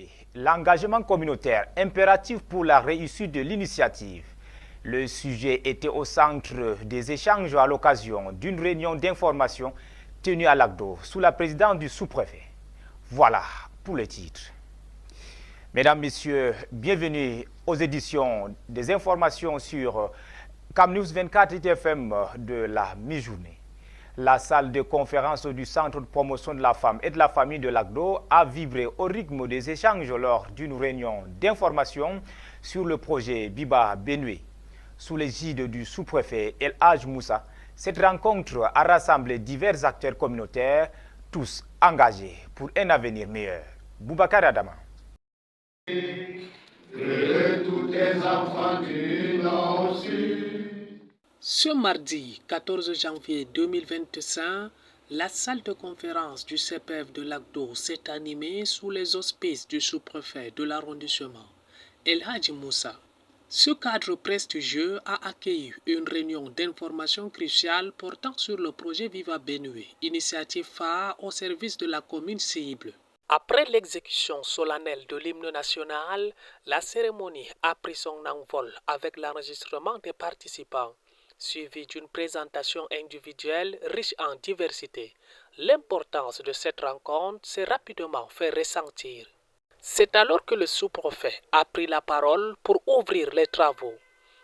sous-préfet. L'engagement communautaire impératif pour la réussite de l'initiative. Le sujet était au centre des échanges à l'occasion d'une réunion d'information tenue à Lagdo sous la présidence du sous-préfet. Voilà pour les titres. Mesdames, Messieurs, bienvenue aux éditions des informations sur CamNews 24 ITFM de la mi-journée. La salle de conférence du Centre de promotion de la femme et de la famille de Lagdo a vibré au rythme des échanges lors d'une réunion d'information sur le projet Biba Benue. Sous l'égide du sous-préfet El Hadj Moussa, cette rencontre a rassemblé divers acteurs communautaires, tous engagés pour un avenir meilleur. Boubacar Adama. Ce mardi 14 janvier 2025, la salle de conférence du CPF de Lagdo s'est animée sous les auspices du sous-préfet de l'arrondissement, El Hadj Moussa. Ce cadre prestigieux a accueilli une réunion d'information cruciale portant sur le projet Viva Benue, initiative phare au service de la commune cible. Après l'exécution solennelle de l'hymne national, la cérémonie a pris son envol avec l'enregistrement des participants, suivi d'une présentation individuelle riche en diversité. L'importance de cette rencontre s'est rapidement fait ressentir. C'est alors que le sous-préfet a pris la parole pour ouvrir les travaux,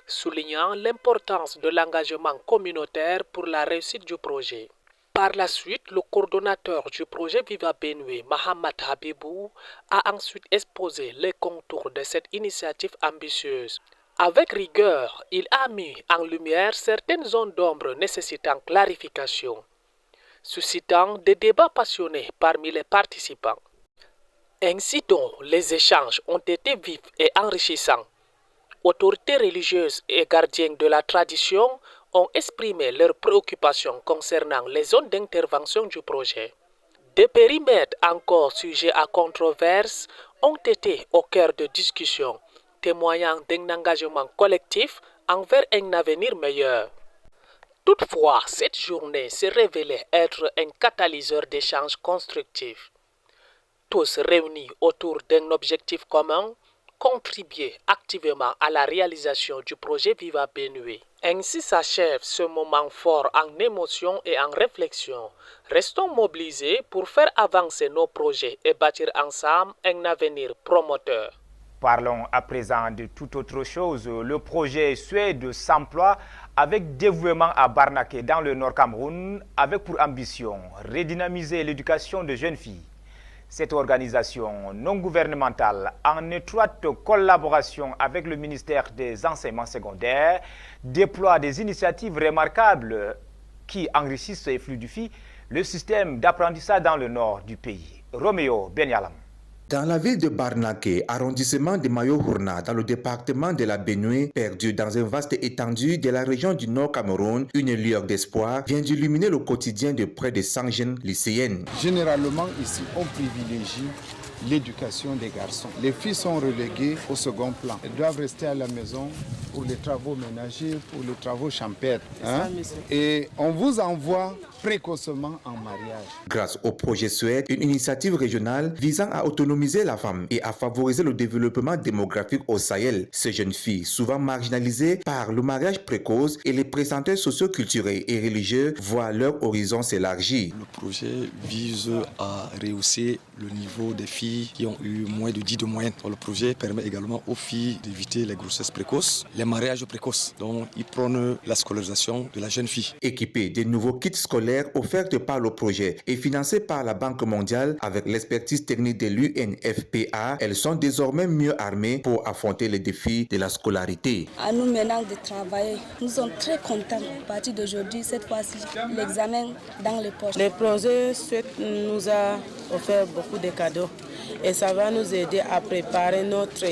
soulignant l'importance de l'engagement communautaire pour la réussite du projet. Par la suite, le coordonnateur du projet Viva Benue, Mohamed Habibou, a ensuite exposé les contours de cette initiative ambitieuse. Avec rigueur, il a mis en lumière certaines zones d'ombre nécessitant clarification, suscitant des débats passionnés parmi les participants. Ainsi donc, les échanges ont été vifs et enrichissants. Autorités religieuses et gardiens de la tradition ont exprimé leurs préoccupations concernant les zones d'intervention du projet. Des périmètres encore sujets à controverse ont été au cœur de discussions, témoignant d'un engagement collectif envers un avenir meilleur. Toutefois, cette journée s'est révélée être un catalyseur d'échanges constructifs. Tous réunis autour d'un objectif commun, contribuer activement à la réalisation du projet Viva Benue. Ainsi s'achève ce moment fort en émotion et en réflexion. Restons mobilisés pour faire avancer nos projets et bâtir ensemble un avenir promoteur. Parlons à présent de toute autre chose. Le projet Suède s'emploie avec dévouement à Barnaké dans le Nord Cameroun, avec pour ambition redynamiser l'éducation de jeunes filles. Cette organisation non gouvernementale, en étroite collaboration avec le ministère des Enseignements secondaires, déploie des initiatives remarquables qui enrichissent et fluidifient le système d'apprentissage dans le nord du pays. Roméo Benyalam. Dans la ville de Barnaké, arrondissement de Mayo-Hourna, dans le département de la Benue, perdu dans un vaste étendue de la région du Nord Cameroun, une lueur d'espoir vient d'illuminer le quotidien de près de 100 jeunes lycéennes. Généralement, ici, on privilégie l'éducation des garçons. Les filles sont reléguées au second plan. Elles doivent rester à la maison pour les travaux ménagers, pour les travaux champêtres. Et on vous envoie précocement en mariage. Grâce au projet Suède, une initiative régionale visant à autonomiser la femme et à favoriser le développement démographique au Sahel, ces jeunes filles, souvent marginalisées par le mariage précoce et les présenteurs socio-culturels et religieux, voient leur horizon s'élargir. Le projet vise à rehausser le niveau des filles qui ont eu moins de 10 de moyenne. Le projet permet également aux filles d'éviter les grossesses précoces, les mariages précoces. Donc, il prône la scolarisation de la jeune fille. Équipées des nouveaux kits scolaires offertes par le projet et financées par la Banque mondiale avec l'expertise technique de l'UNFPA, elles sont désormais mieux armées pour affronter les défis de la scolarité. À nous maintenant de travailler, nous sommes très contents. À partir d'aujourd'hui, cette fois-ci, l'examen dans les poches. Le projet nous a offert beaucoup de cadeaux et ça va nous aider à préparer notre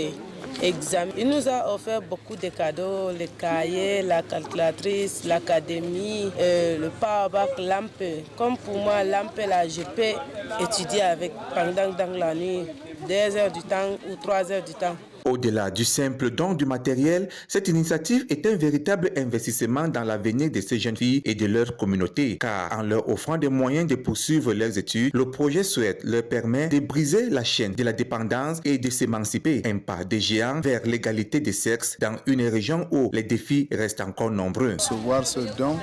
examen. Il nous a offert beaucoup de cadeaux, les cahiers, la calculatrice, l'académie, le powerbank, lampe. Comme pour moi, lampe là, je peux étudier avec pendant dans la nuit 2 heures du temps ou 3 heures du temps. Au-delà du simple don du matériel, cette initiative est un véritable investissement dans l'avenir de ces jeunes filles et de leur communauté, car en leur offrant des moyens de poursuivre leurs études, le projet souhaite leur permettre de briser la chaîne de la dépendance et de s'émanciper, un pas de géant vers l'égalité des sexes dans une région où les défis restent encore nombreux. Recevoir ce don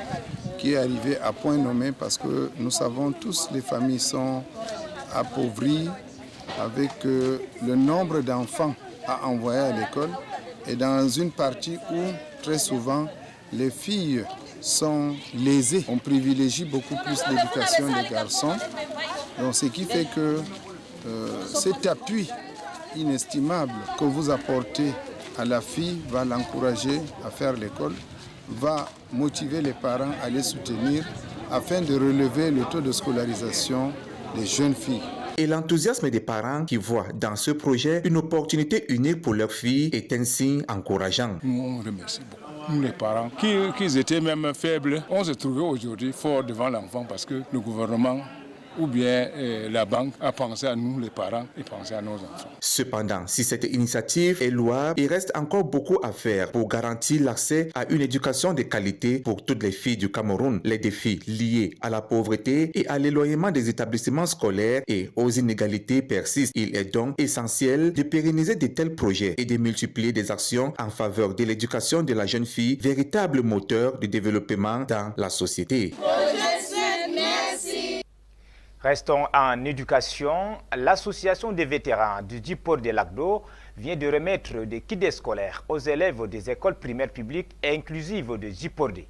qui est arrivé à point nommé parce que nous savons tous les familles sont appauvries avec le nombre d'enfants à envoyer à l'école et dans une partie où très souvent les filles sont lésées. On privilégie beaucoup plus l'éducation des garçons. Donc, ce qui fait que cet appui inestimable que vous apportez à la fille va l'encourager à faire l'école, va motiver les parents à les soutenir afin de relever le taux de scolarisation des jeunes filles. Et l'enthousiasme des parents qui voient dans ce projet une opportunité unique pour leurs filles est un signe encourageant. Nous, on remercie beaucoup. Nous, les parents, qui étaient même faibles, on se trouvait aujourd'hui fort devant l'enfant parce que le gouvernement ou bien la banque a pensé à nous, les parents, et pensé à nos enfants. Cependant, si cette initiative est louable, il reste encore beaucoup à faire pour garantir l'accès à une éducation de qualité pour toutes les filles du Cameroun. Les défis liés à la pauvreté et à l'éloignement des établissements scolaires et aux inégalités persistent. Il est donc essentiel de pérenniser de tels projets et de multiplier des actions en faveur de l'éducation de la jeune fille, véritable moteur de développement dans la société. Restons en éducation. L'association des vétérans du Djipor de Lagdo vient de remettre des kits scolaires aux élèves des écoles primaires publiques et inclusives de Djiporde.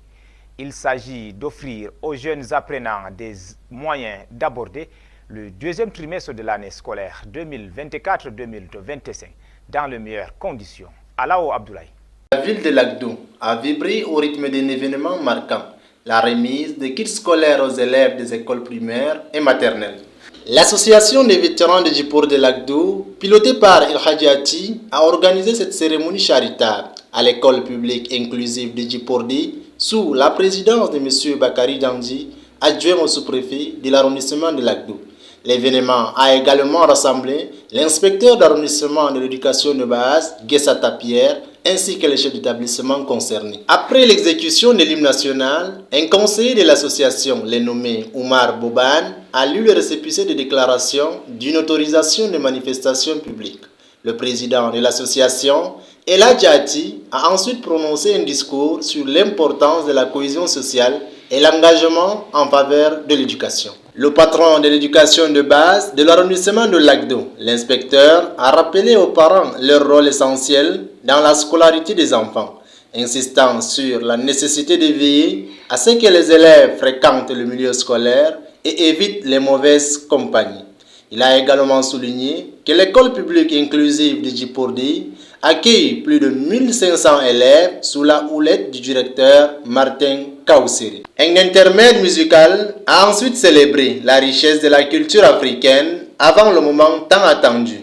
Il s'agit d'offrir aux jeunes apprenants des moyens d'aborder le deuxième trimestre de l'année scolaire 2024-2025 dans les meilleures conditions. Alao Abdoulaye. La ville de Lagdo a vibré au rythme d'un événement marquant, la remise des kits scolaires aux élèves des écoles primaires et maternelles. L'association des vétérans de Djipor de Lagdo, pilotée par El Hadjati, a organisé cette cérémonie charitable à l'école publique inclusive de Djipordi sous la présidence de M. Bakari Dandi, adjoint au sous-préfet de l'arrondissement de Lagdo. L'événement a également rassemblé l'inspecteur d'arrondissement de l'éducation de base, Guessata Pierre, ainsi que les chefs d'établissement concernés. Après l'exécution de l'hymne national, un conseiller de l'association, le nommé Oumar Boban, a lu le récépissé de déclaration d'une autorisation de manifestation publique. Le président de l'association, El Hadjati, a ensuite prononcé un discours sur l'importance de la cohésion sociale et l'engagement en faveur de l'éducation. Le patron de l'éducation de base de l'arrondissement de Lagdo, l'inspecteur, a rappelé aux parents leur rôle essentiel dans la scolarité des enfants, insistant sur la nécessité de veiller à ce que les élèves fréquentent le milieu scolaire et évitent les mauvaises compagnies. Il a également souligné que l'école publique inclusive de Djipordi accueille plus de 1500 élèves sous la houlette du directeur Martin Kaoussiri. Un intermède musical a ensuite célébré la richesse de la culture africaine avant le moment tant attendu,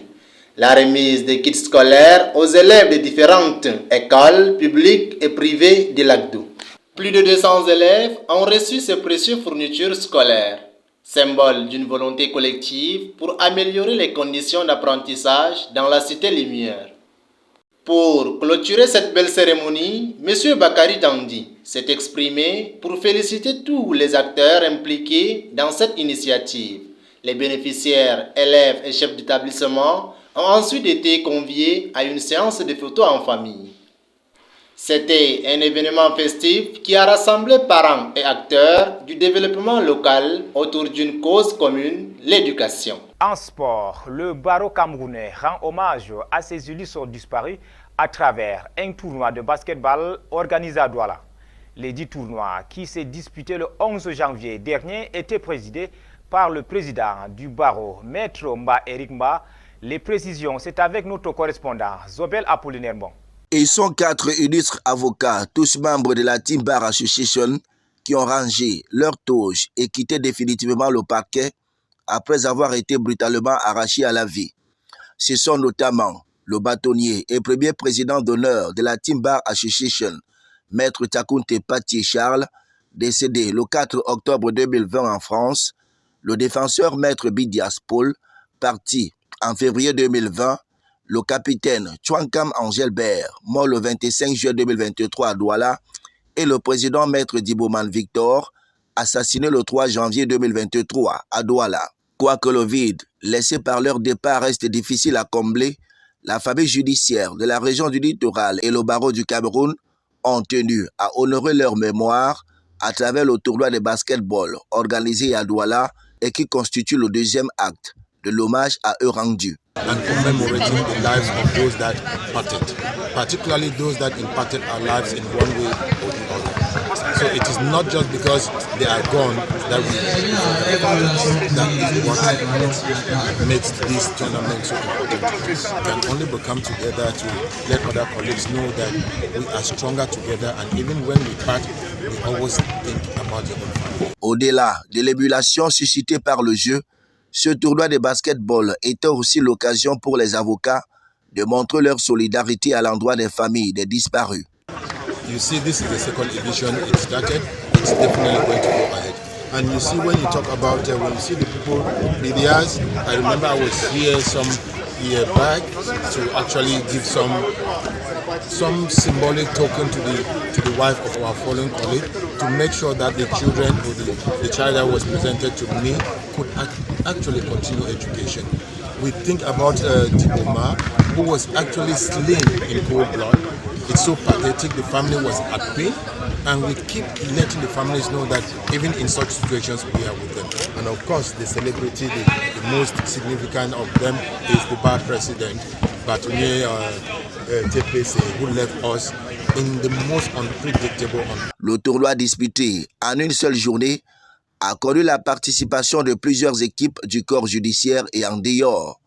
la remise des kits scolaires aux élèves de différentes écoles publiques et privées de Lagdo. Plus de 200 élèves ont reçu ces précieuses fournitures scolaires, symbole d'une volonté collective pour améliorer les conditions d'apprentissage dans la cité lumière. Pour clôturer cette belle cérémonie, M. Bakari Dandi s'est exprimé pour féliciter tous les acteurs impliqués dans cette initiative. Les bénéficiaires, élèves et chefs d'établissement ont ensuite été conviés à une séance de photos en famille. C'était un événement festif qui a rassemblé parents et acteurs du développement local autour d'une cause commune, l'éducation. En sport, le barreau camerounais rend hommage à ces illustres disparus à travers un tournoi de basketball organisé à Douala. Les 10 tournois qui s'est disputé le 11 janvier dernier étaient présidés par le président du barreau, Maître Mba Eric Mba. Les précisions, c'est avec notre correspondant Zobel Apollinaire Bon. Ils sont 4 illustres avocats, tous membres de la Team Bar Association, qui ont rangé leur toge et quitté définitivement le parquet après avoir été brutalement arrachés à la vie. Ce sont notamment le bâtonnier et premier président d'honneur de la Team Bar Association, Maître Takunte Pati Charles, décédé le 4 octobre 2020 en France, le défenseur Maître Bidias Paul, parti En février 2020, le capitaine Chouankam Angelbert, mort le 25 juillet 2023 à Douala, et le président Maître Dibouman Victor, assassiné le 3 janvier 2023 à Douala. Quoique le vide laissé par leur départ reste difficile à combler, la famille judiciaire de la région du littoral et le barreau du Cameroun ont tenu à honorer leur mémoire à travers le tournoi de basketball organisé à Douala et qui constitue le deuxième acte de l'hommage à eux rendu. And commemorating the lives of those that impacted, particularly those that impacted our lives in one way or the other. So it is not just because they are gone that we that is what makes this tournament so important. We can only come together to let other colleagues know that we are stronger together, and even when we part, we always think about the family. Au-delà de l'ébullition suscitée par le jeu, ce tournoi de basketball était aussi l'occasion pour les avocats de montrer leur solidarité à l'endroit des familles des disparus. You see, this is the second edition. It started. It's definitely going to go ahead. And you see, when you talk about when you see the people, medias. I remember I was here some year back to actually give some symbolic token to the wife of our fallen colleague to make sure that the children or the child that was presented to me could actually continue education. We think about Diboma, who was actually slain in cold blood. It's so pathetic. The family was at pain, and we keep letting the families know that even in such situations we are with them. And of course, the celebrity, the most significant of them is the bar president, Batounier TPC, who left us in the most unpredictable. Le tournoi disputé en une seule journée a connu la participation de plusieurs équipes du corps judiciaire et en dehors.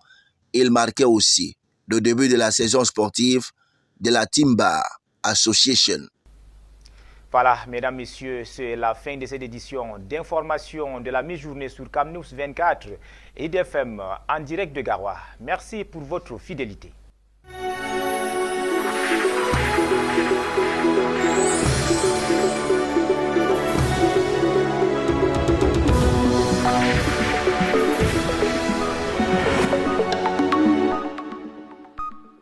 Il marquait aussi le début de la saison sportive de la Timba Association. Voilà, mesdames, messieurs, c'est la fin de cette édition d'information de la mi-journée sur CamNews 24 et d'FM en direct de Garoua. Merci pour votre fidélité.